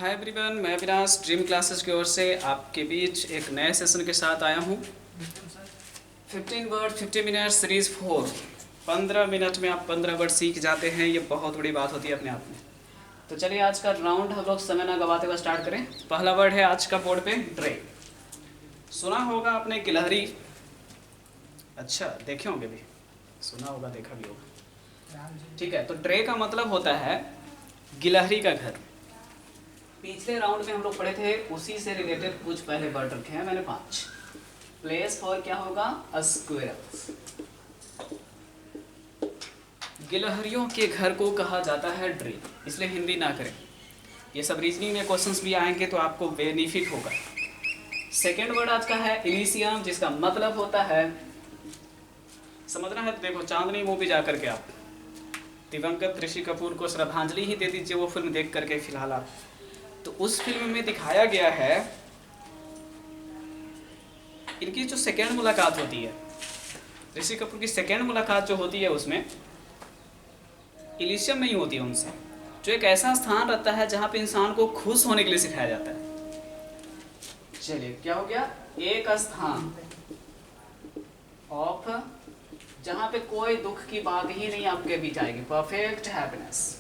Hi everyone, मैं Avinash dream classes की ओर से आपके बीच एक नए सेशन के साथ आया हूँ। 15 वर्ड 50 मिनट सीरीज 4। 15 मिनट में आप 15 वर्ड सीख जाते हैं, ये बहुत बड़ी बात होती है अपने आप में। तो चलिए आज का राउंड हम लोग समय ना गवाते हुए स्टार्ट करें। पहला वर्ड है आज का बोर्ड पे ड्रे। सुना होगा आपने गिलहरी, अच्छा देखे होंगे भी, सुना होगा देखा भी होगा, ठीक है। तो ड्रे का मतलब होता है गिलहरी का घर। पिछले राउंड में हम लोग पढ़े थे, उसी से रिलेटेड कुछ पहले वर्ड रखे हैं मैंने 5। प्लेस फॉर क्या होगा, स्क्वेयर्स। गिलहरियों के घर को कहा जाता है ड्रे, इसलिए हिंदी ना करें। ये सब रीजनिंग में क्वेश्चंस भी आएंगे तो आपको बेनिफिट होगा। सेकेंड वर्ड आज का है इलिशियम, जिसका मतलब होता है, समझना है तो देखो चांदनी मूवी जा करके आप दिवंगत ऋषि कपूर को श्रद्धांजलि ही दे दीजिए वो फिल्म देख करके फिलहाल आप। तो उस फिल्म में दिखाया गया है इनकी जो सेकेंड मुलाकात होती है, ऋषि कपूर की सेकेंड मुलाकात जो होती है उसमें इलिशियम में ही होती है उनसे, जो एक ऐसा स्थान रहता है जहाँ पे इंसान को खुश होने के लिए सिखाया जाता है। चलिए क्या हो गया, एक स्थान ऑफ, जहाँ पे कोई दुख की बात ही नहीं आपके बीच आएगी, परफेक्ट हैप्पीनेस,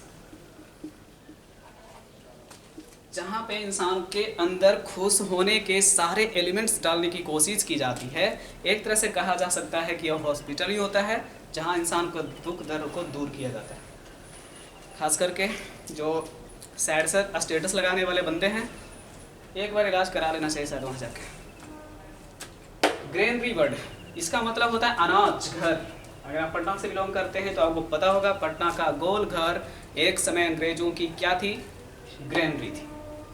जहाँ पे इंसान के अंदर खुश होने के सारे एलिमेंट्स डालने की कोशिश की जाती है। एक तरह से कहा जा सकता है कि यह हॉस्पिटल ही होता है जहाँ इंसान को दुख दर्द को दूर किया जाता है। खास करके जो सैड से स्टेटस लगाने वाले बंदे हैं, एक बार इलाज करा लेना चाहिए शायद वहाँ जाके। ग्रेनरी वर्ड, इसका मतलब होता है अनाज घर। अगर आप पटना से बिलोंग करते हैं तो आपको पता होगा पटना का गोल घर एक समय अंग्रेजों की क्या थी, ग्रेनरी थी।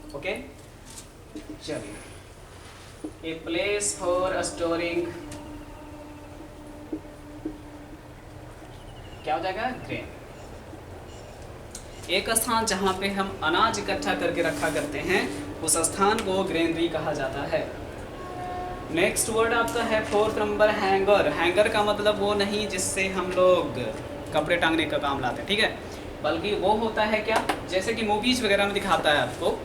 ओके चलिए, ए प्लेस फॉर स्टोरिंग क्या हो जाएगा, ग्रेन। एक स्थान जहां पे हम अनाज इकट्ठा करके रखा करते हैं उस स्थान को ग्रेनरी कहा जाता है। नेक्स्ट वर्ड आपका है फोर्थ नंबर, हैंगर। हैंगर का मतलब वो नहीं जिससे हम लोग कपड़े टांगने का काम लाते हैं, ठीक है, बल्कि वो होता है क्या, जैसे कि मूवीज वगैरह में दिखाता है आपको,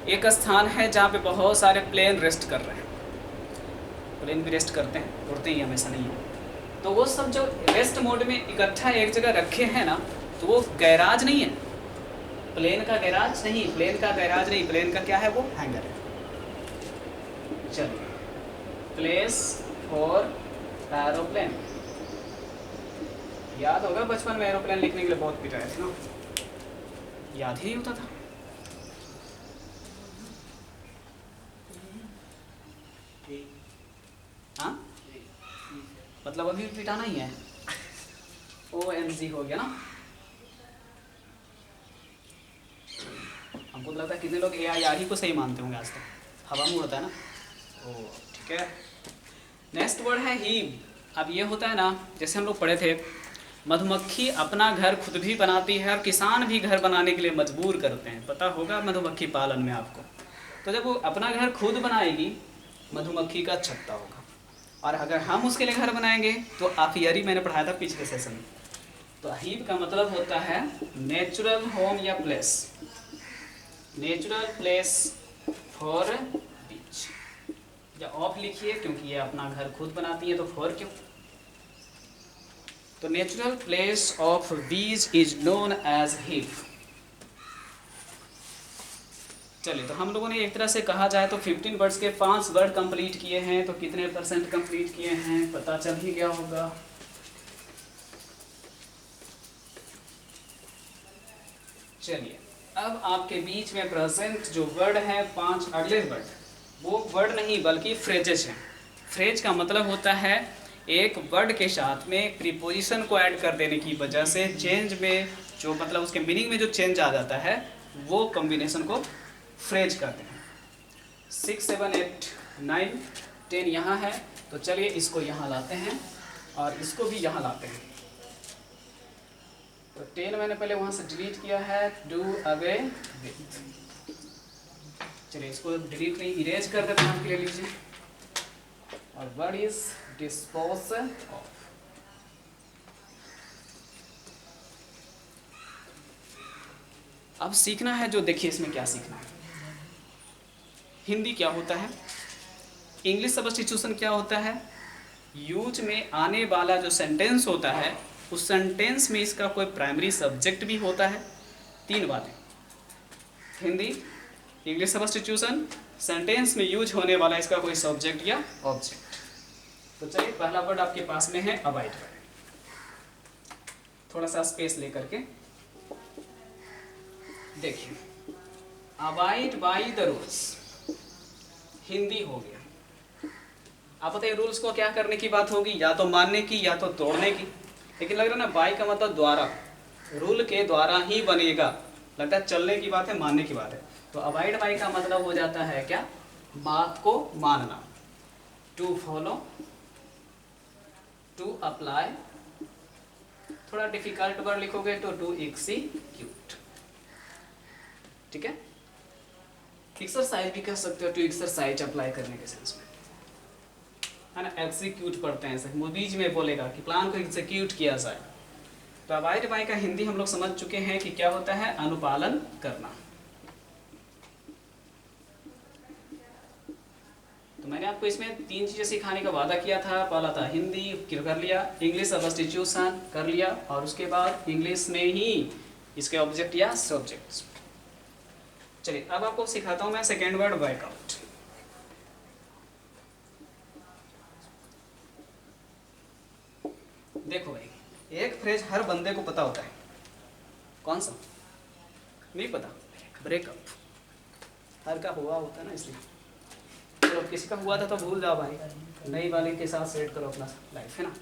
एक स्थान है जहाँ पे बहुत सारे प्लेन रेस्ट कर रहे हैं। प्लेन भी रेस्ट करते हैं, उड़ते ही हमेशा नहीं है। तो वो सब जो रेस्ट मोड में इकट्ठा एक जगह रखे हैं ना, तो वो गैराज नहीं है, प्लेन का गैराज नहीं, प्लेन का गैराज नहीं, प्लेन का क्या है, वो हैंगर है। चलिए, प्लेस फॉर एरोप्लेन, याद होगा बचपन में एरोप्लेन लिखने के लिए बहुत पिटाए थे ना, याद ही नहीं होता था। हाँ मतलब अभी भी पिटाना ही है, OMG हो गया ना। हमको लगता है कितने लोग AIR ही को सही मानते होंगे आज तक, हवा में उड़ता है ना। ओ ठीक है, नेक्स्ट वर्ड है हीव। अब ये होता है ना, जैसे हम लोग पढ़े थे, मधुमक्खी अपना घर खुद भी बनाती है और किसान भी घर बनाने के लिए मजबूर करते हैं, पता होगा मधुमक्खी पालन में आपको। तो जब वो अपना घर खुद बनाएगी, मधुमक्खी का छत्ता होगा, और अगर हम उसके लिए घर बनाएंगे तो अपियरी मैंने पढ़ाया था पिछले सेशन में। तो हीव का मतलब होता है नेचुरल होम या प्लेस, नेचुरल प्लेस फॉर बीच, या ऑफ लिखिए क्योंकि ये अपना घर खुद बनाती है, तो फॉर क्यों, तो नेचुरल प्लेस ऑफ बीज इज नोन एज हीव। चलिए, तो हम लोगों ने एक तरह से कहा जाए तो 15 वर्ड्स के 5 वर्ड कंप्लीट किए हैं, तो कितने % कंप्लीट किए हैं पता चल ही गया होगा। चलिए, अब आपके बीच में प्रेजेंट जो वर्ड है 5 अगले वर्ड, वो वर्ड नहीं बल्कि फ्रेजेस हैं। फ्रेज का मतलब होता है एक वर्ड के साथ में प्रीपोजिशन को ऐड कर देने की वजह से चेंज में जो मतलब उसके मीनिंग में जो चेंज आ जाता है, वो कॉम्बिनेशन को फ्रेज कहते हैं। 6, 7, 8, 9, 10 यहाँ है, तो चलिए इसको यहाँ लाते हैं और इसको भी यहाँ लाते हैं। तो 10 मैंने पहले वहाँ से डिलीट किया है, डू अवे विथ। चलिए इसको डिलीट नहीं, इरेज कर देते हैं, ले लीजिए। और वर्ड इज डिस्पोज ऑफ। अब सीखना है जो, देखिए इसमें क्या सीखना है, हिंदी क्या होता है, इंग्लिश सब्स्टिट्यूशन क्या होता है, यूज में आने वाला जो सेंटेंस होता है उस सेंटेंस में इसका कोई प्राइमरी सब्जेक्ट भी होता है। तीन बातें, हिंदी, इंग्लिश सब्स्टिट्यूशन, सेंटेंस में यूज होने वाला इसका कोई सब्जेक्ट या ऑब्जेक्ट। तो चलिए पहला वर्ड आपके पास में है अबाइड बाय। थोड़ा सा स्पेस लेकर के देखिए, abide by the rules Hindi हो गया। आप बताइए रूल्स को क्या करने की बात होगी, या तो मानने की या तो तोड़ने की। लेकिन लग रहा है ना बाय का मतलब द्वारा, रूल के द्वारा ही बनेगा, लगता है चलने की बात है, मानने की बात है। तो अबाइड बाय का मतलब हो जाता है क्या, बात को मानना। टू फॉलो, टू अप्लाई, थोड़ा डिफिकल्ट वर्ड लिखोगे तो टू एक्सीक्यूट। ठीक है, एक्सरसाइज भी कह सकते हो, टू एक्सरसाइज अप्लाई करने के सेंस में, है ना। एग्जीक्यूट पढ़ते हैं ऐसे, मूवीज में बोलेगा कि प्लान को एग्जीक्यूट किया जाए। तो अबाइड बाय का हिंदी हम लोग समझ चुके हैं कि क्या होता है, अनुपालन करना। तो मैंने आपको इसमें तीन चीजें सिखाने का वादा किया था। पहला था हिंदी कर लिया, इंग्लिश सब्स्टिट्यूशन कर लिया, और उसके बाद इंग्लिश में ही इसके ऑब्जेक्ट या सब्जेक्ट्स। चलिए अब आपको सिखाता हूं मैं सेकेंड वर्ड, वर्कआउट। देखो भाई, एक फ्रेज हर बंदे को पता होता है, कौन सा नहीं पता, ब्रेकअप। हर का हुआ होता है ना, इसलिए चलो किसी का हुआ था तो भूल जाओ भाई, नई वाले के साथ सेट करो अपना लाइफ, है ना।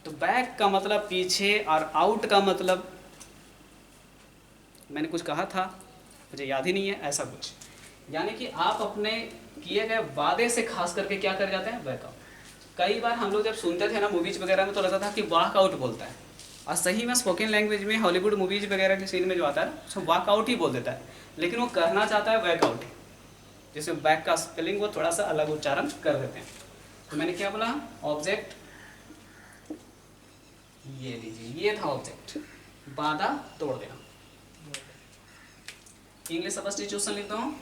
तो बैक का मतलब पीछे, और आउट का मतलब मैंने कुछ कहा था मुझे याद ही नहीं है, ऐसा कुछ। यानी कि आप अपने किए गए वादे से खास करके क्या कर जाते हैं, बैकआउट। कई बार हम लोग जब सुनते थे ना मूवीज वगैरह में, तो लगता था कि वॉकआउट बोलता है, और सही में स्पोकन लैंग्वेज में हॉलीवुड मूवीज वगैरह के सीन में जो आता है उसको वॉकआउट ही बोल देता है, लेकिन वो करना चाहता है बैकआउट ही। जैसे बैक का स्पेलिंग वो थोड़ा सा अलग उच्चारण कर देते हैं। तो मैंने क्या बोला, ऑब्जेक्ट, ये लीजिए, ये था ऑब्जेक्ट, वादा तोड़ देना। इंग्लिश सब्स्टिट्यूशन लिखता हूँ,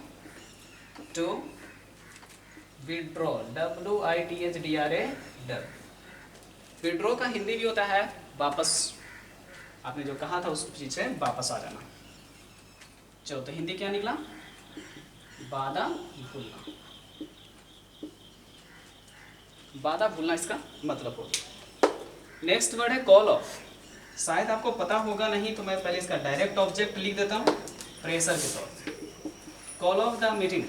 टू विड्रॉ, WITHDRA, विड्रॉ का हिंदी भी होता है वापस, आपने जो कहा था उस चीज से वापस आ जाना। चलो तो हिंदी क्या निकला, वादा भूलना। वादा भूलना इसका मतलब होगा। नेक्स्ट वर्ड है कॉल ऑफ। शायद आपको पता होगा, नहीं तो मैं पहले इसका डायरेक्ट ऑब्जेक्ट लिख देता हूँ प्रेशर के तौर पे। Call of the meeting.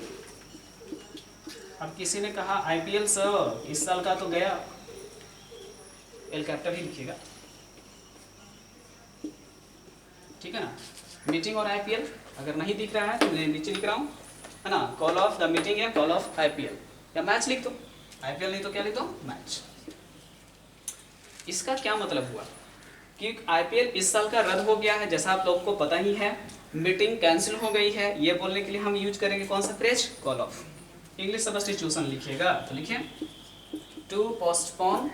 अब किसी ने कहा IPL सर इस साल का तो गया, एल कैपिटल ही लिखिएगा, ठीक है ना। मीटिंग और IPL अगर नहीं दिख रहा है तो मैं नीचे लिख रहा हूँ, है ना। कॉल ऑफ द मीटिंग या कॉल ऑफ IPL, या मैच लिख दो, IPL नहीं तो क्या लिख दो, मैच। इसका क्या मतलब हुआ कि IPL इस साल का रद्द हो गया है, जैसा आप लोगों को पता ही है। मीटिंग कैंसिल हो गई है, ये बोलने के लिए हम यूज करेंगे कौन सा phrase, call of. English substitution लिखिएगा तो लिखिए टू पोस्टपोन,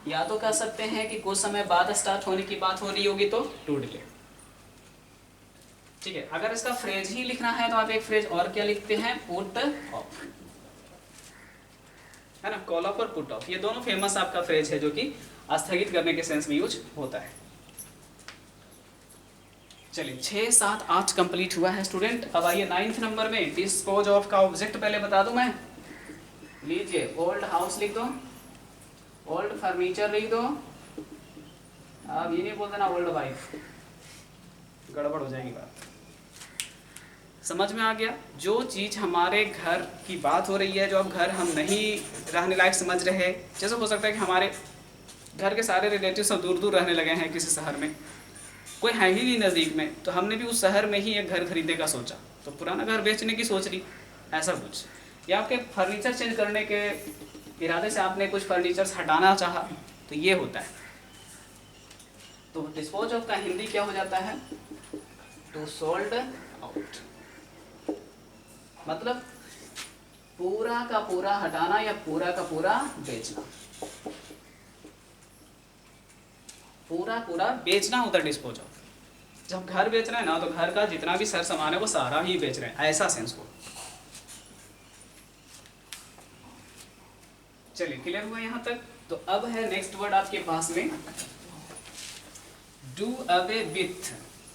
या तो कह सकते हैं कि कुछ समय बाद स्टार्ट होने की बात हो रही होगी तो टू डिले, ठीक है। अगर इसका फ्रेज ही लिखना है तो आप एक फ्रेज और क्या लिखते हैं, पुट ऑफ, है ना। कॉल ऑफ और पुट ऑफ ये दोनों फेमस आपका फ्रेज है जो कि स्थगित करने के सेंस में यूज होता है। चलिए 6, 7, 8 कंप्लीट हुआ है स्टूडेंट। अब आइए 9th नंबर में, डिस्पोज ऑफ का ऑब्जेक्ट पहले बता दूं मैं। लीजिए ओल्ड हाउस लिख दो, ओल्ड फर्नीचर लिख दो। अब ये नहीं बोल देना ओल्ड वाइफ, गड़बड़ हो जाएगी बात। समझ में आ गया। जो चीज़ हमारे घर की बात हो रही है, जो अब घर हम नहीं रहने लायक समझ रहे, जैसे हो सकता है कि हमारे घर के सारे रिलेटिव सब दूर दूर रहने लगे हैं किसी शहर में, कोई है ही नहीं नज़दीक में, तो हमने भी उस शहर में ही एक घर खरीदने का सोचा, तो पुराना घर बेचने की सोच रही, ऐसा कुछ। या आपके फर्नीचर चेंज करने के इरादे से आपने कुछ फर्नीचर्स हटाना चाहा, तो ये होता है। तो डिस्पोज ऑफ का हिंदी क्या हो जाता है, टू सोल्ड आउट, मतलब पूरा का पूरा हटाना या पूरा का पूरा बेचना। पूरा पूरा बेचना होता है डिस्पोज ऑफ। जब घर बेच रहे हैं ना, तो घर का जितना भी सर सामान है वो सारा ही बेच रहे हैं, ऐसा सेंस को। चलिए क्लियर हुआ यहाँ तक। तो अब है नेक्स्ट वर्ड आपके पास में डू अवे विथ।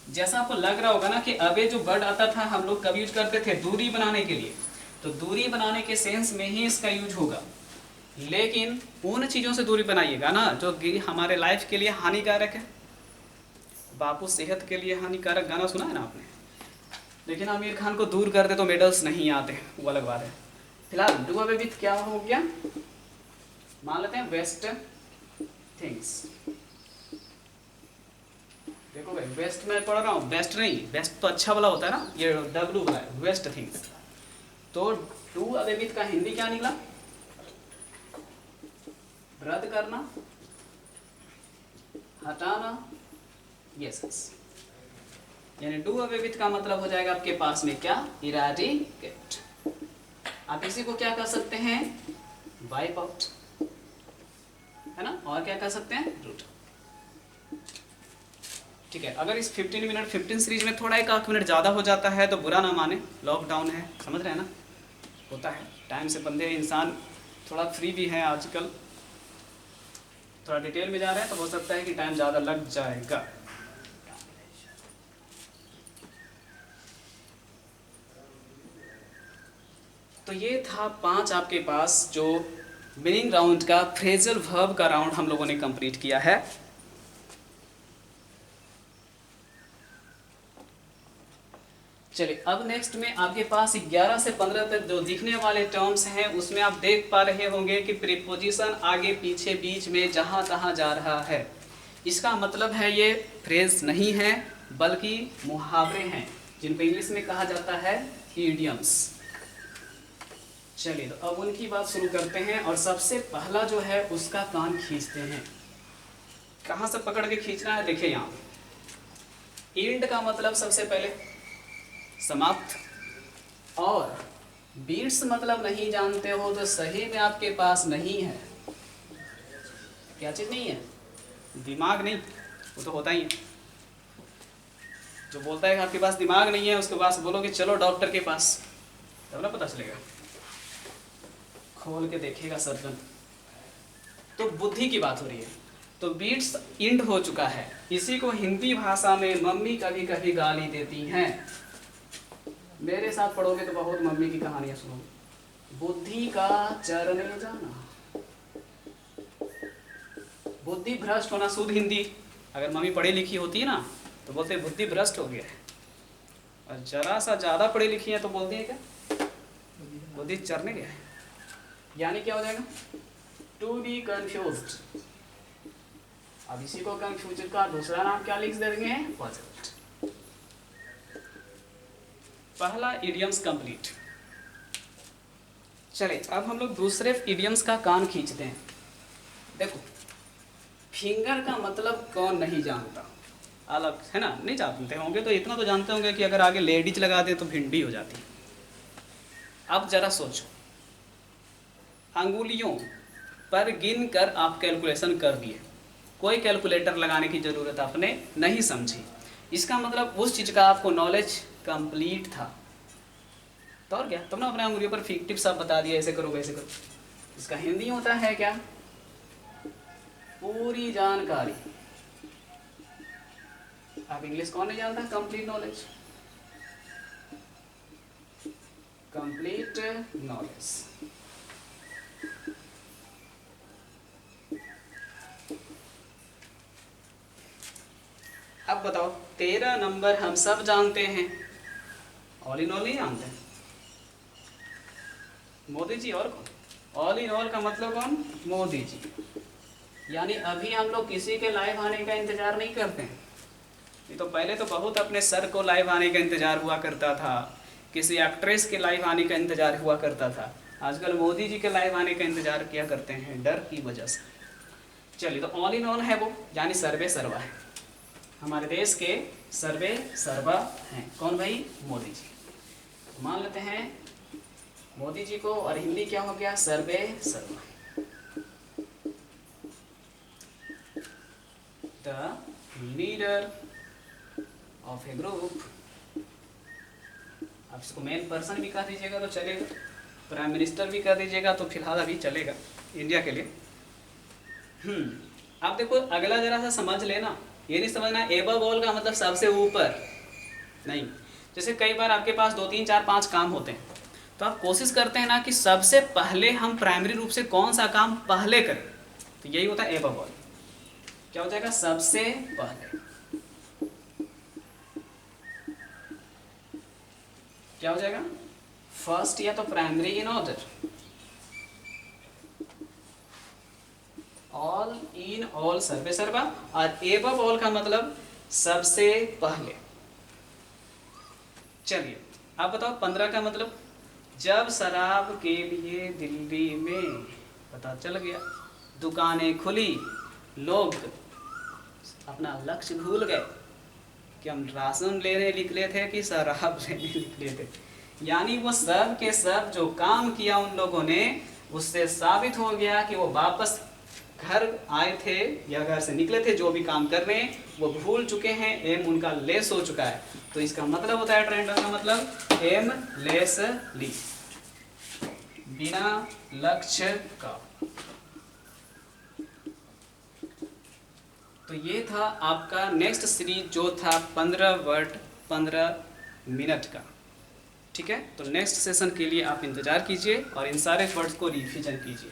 जैसा आपको लग रहा होगा ना कि अवे जो वर्ड आता था हम लोग कब यूज करते थे, दूरी बनाने के लिए, तो दूरी बनाने के सेंस में ही इसका यूज होगा। लेकिन उन चीज़ों से दूरी बनाइएगा ना जो हमारे लाइफ के लिए हानिकारक है। बापू सेहत के लिए हानिकारक गाना सुना है ना आपने, लेकिन आमिर खान को दूर कर दे तो मेडल्स नहीं आते, वो अलग बात है। फिलहाल डू अवे विथ क्या हो गया, मान लेते हैं वेस्ट थिंग्स। देखो भाई वेस्ट में पढ़ रहा हूँ, बेस्ट नहीं, बेस्ट तो अच्छा वाला होता है ना, ये डब्लू वाला है, वेस्ट थिंग्स। तो डू अवे विथ का हिंदी क्या निकला, रद्द करना, हटाना, यस यस। यानी डू अवे विथ का मतलब हो जाएगा आपके पास में क्या, इराडिकेट। आप इसी को क्या कर सकते हैं, वाइप आउट, है ना, और क्या कर सकते हैं, रूट। ठीक है, अगर इस 15 मिनट 15 सीरीज में थोड़ा एक आध मिनट ज़्यादा हो जाता है तो बुरा ना माने, लॉकडाउन है, समझ रहे हैं ना, होता है, टाइम से बंधे इंसान थोड़ा फ्री भी है आजकल, थोड़ा डिटेल में जा रहे हैं तो हो सकता है कि टाइम ज़्यादा लग जाएगा। तो ये था 5 आपके पास जो मीनिंग राउंड का फ्रेजल वर्ब का राउंड हम लोगों ने कंप्लीट किया है। चलिए अब नेक्स्ट में आपके पास 11 से 15 तक जो दिखने वाले टर्म्स हैं उसमें आप देख पा रहे होंगे कि प्रीपोजिशन आगे पीछे बीच में जहाँ तहाँ जा रहा है। इसका मतलब है ये फ्रेज नहीं है बल्कि मुहावरे हैं, जिनको इंग्लिश में कहा जाता है इडियम्स। चलिए तो अब उनकी बात शुरू करते हैं और सबसे पहला जो है उसका कान खींचते हैं। कहाँ से पकड़ के खींचना है, देखिए यहाँ एंड का मतलब सबसे पहले समाप्त, और बीट्स मतलब नहीं जानते हो तो सही में आपके पास नहीं है। क्या चीज़ नहीं है, दिमाग नहीं, वो तो होता ही है। जो बोलता है कि आपके पास दिमाग नहीं है उसके पास बोलोगे चलो डॉक्टर के पास, तब ना पता चलेगा, खोल के देखेगा सर्जन। तो बुद्धि की बात हो रही है। तो बीट्स इंड हो चुका है, इसी को हिंदी भाषा में मम्मी कभी कभी गाली देती हैं। मेरे साथ पढ़ोगे तो बहुत मम्मी की कहानियां सुनोगे। बुद्धि का चरने जाना, बुद्धि भ्रष्ट होना, शुद्ध हिंदी अगर मम्मी पढ़ी लिखी होती है ना तो बोलते बुद्धि भ्रष्ट हो गया है, और जरा सा ज़्यादा पढ़ी लिखी है तो बोलती है क्या, बुद्धि चरने गया है। यानी क्या हो जाएगा, टू बी कंफ्यूज्ड। अब इसी को कंफ्यूज का दूसरा नाम क्या लिख देंगे, पजल्ड। पहला इडियम्स कंप्लीट। चले अब हम लोग दूसरे इडियम्स का कान खींचते हैं। देखो फिंगर का मतलब कौन नहीं जानता, अलग है ना, नहीं जानते होंगे तो इतना तो जानते होंगे कि अगर आगे लेडीज लगा दे तो भिंडी हो जाती है। अब जरा सोचो, अंगुलियों पर गिन कर आप कैलकुलेशन कर दिए, कोई कैलकुलेटर लगाने की ज़रूरत आपने नहीं समझी, इसका मतलब उस चीज़ का आपको नॉलेज कंप्लीट था। तो और क्या, तुमने अपने अंगुलियों पर फिंगर टिप्स आप बता दिया, ऐसे करो वैसे करो। इसका हिंदी होता है क्या, पूरी जानकारी। आप इंग्लिश कौन नहीं जानता, कंप्लीट नॉलेज, कंप्लीट नॉलेज। अब बताओ 13 नंबर हम सब जानते हैं, ऑल इन ऑल नहीं जानते हैं, मोदी जी और कौन, ऑल इन ऑल का मतलब कौन, मोदी जी। यानी अभी हम लोग किसी के लाइव आने का इंतजार नहीं करते हैं, नहीं तो पहले तो बहुत अपने सर को लाइव आने का इंतजार हुआ करता था, किसी एक्ट्रेस के लाइव आने का इंतजार हुआ करता था, आजकल मोदी जी के लाइव आने का इंतजार किया करते हैं डर की वजह से। चलिए तो ऑल इन ऑल है वो, यानी सर्वे सर्वा है, हमारे देश के सर्वे सर्वा हैं कौन भाई, मोदी जी। मान लेते हैं मोदी जी को, और हिंदी क्या हो गया, सर्वे सर्वा। The leader of A group, आप इसको मेन पर्सन भी कह दीजिएगा तो चलेगा, प्राइम मिनिस्टर भी कह दीजिएगा तो फिलहाल अभी चलेगा, इंडिया के लिए। अब देखो अगला जरा सा समझ लेना, ये नहीं समझना एबव ऑल का मतलब सबसे ऊपर नहीं। जैसे कई बार आपके पास 2 3 4 5 काम होते हैं, तो आप कोशिश करते हैं ना कि सबसे पहले हम प्राइमरी रूप से कौन सा काम पहले करें, तो यही होता है एबव ऑल। क्या हो जाएगा, सबसे पहले क्या हो जाएगा, फर्स्ट या तो primary in order, all in all survey सर्वा, और एबव ऑल का मतलब सबसे पहले। चलिए आप बताओ 15 का मतलब, जब शराब के लिए दिल्ली में पता चल गया, दुकानें खुली, लोग अपना लक्ष्य भूल गए कि हम राशन लेने निकले थे कि शराब लेने निकले थे। यानी वो सब के सब जो काम किया उन लोगों ने, उससे साबित हो गया कि वो वापस घर आए थे या घर से निकले थे, जो भी काम कर रहे हैं वो भूल चुके हैं, एम उनका लेस हो चुका है। तो इसका मतलब होता है ट्रेंड का मतलब एम लेसली, बिना लक्ष्य का। तो ये था आपका नेक्स्ट सीरीज जो था 15 वर्ड 15 मिनट का। ठीक है, तो नेक्स्ट सेशन के लिए आप इंतज़ार कीजिए और इन सारे वर्ड्स को रिवीजन कीजिए।